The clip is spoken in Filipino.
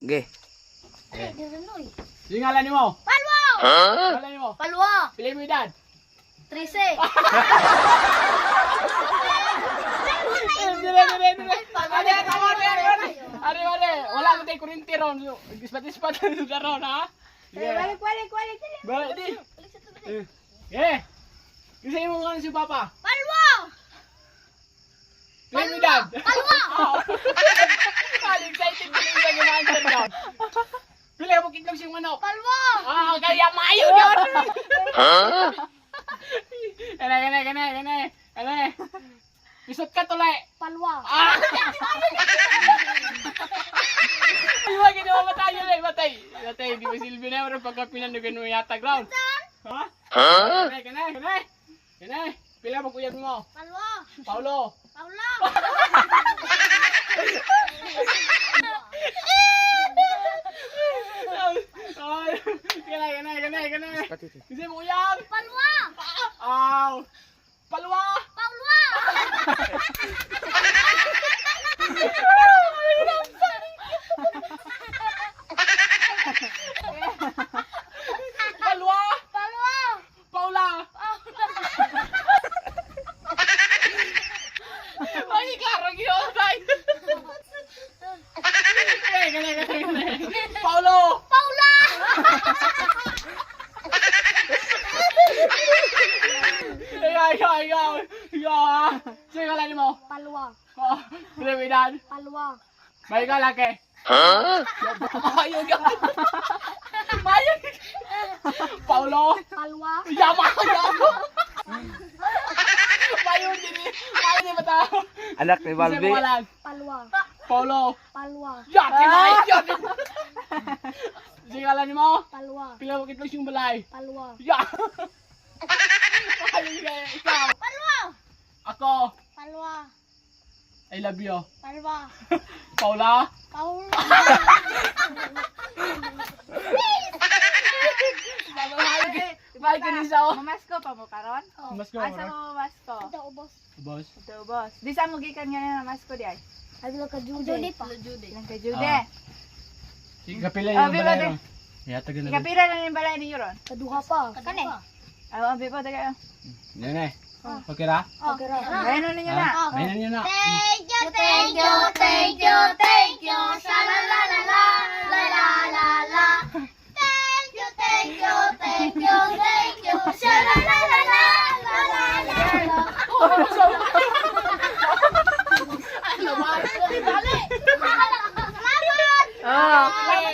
Ge. Yung ngalan mo? Palwa! Ngalan mo? Palwa! Pili mo edad? 13. Are. Wala ko tayo kurinti ron. Ispat-ispat na ron, ha? Balik. Balik, di. Eh. Kasi mo nga si Papa. Palwa! Pili mo edad? Palwa! Excited ko yung mag-answer daw. Pili mo kitlog siyang manok. Palwa! Kaya mayo yun. Kene. Isot ka tuloy. Palwa! Iwa ginawa matay yun eh. Matay. Di ba silbi na yun pagka pinandugan mo yata ground. Ha? Kene. Pila mo kuyag mo. Palwa! Paulo. Paula! Kene. Kasi mo kuyag. Palwa! Aw. Palwa. Paula! Palwa. Palwa! Paula. Ay, klaro yun, tay. Kene. Paulo. Paula! Ikaw. Sige ka lang mo. Palwa! Pilipinaan. Palwa! May ka laki. Mayog yan. Paulo. Palwa! Yama. Mayog din ba tayo? Anak ni Balbi. Palwa! Paulo. Palwa! Yakin. Sige ka lang mo. Palwa! Pila mo kitlog yung balay. Palwa! Ikaw. Palwa! Ako. Palwa! I love you. Palwa! Paula. Paula! Ibalik ka nisa o. Mamasko pa mo karon? Mas ko Asa mo mamasko? Ito, ubos. Boss. Ito, boss. Di sa mo gikan nga na mamasko di ay? Ay, ka Judy pa. Ilang ka Jude. Ikapila Ah, yung biba balay din. ron. Yata ganun. Ikapira na yung balay ninyo ron? Kaduha pa. Kane? Aw, ang bibo tayo. Nene. Okay ra? Okay ra. Ayun ninyo na. Mainan nyo na. Thank you. Sha la la la la. La la la la. Thank you. Sha la la la la. La la la la. Ano ba? Salamat! Oh. Hey!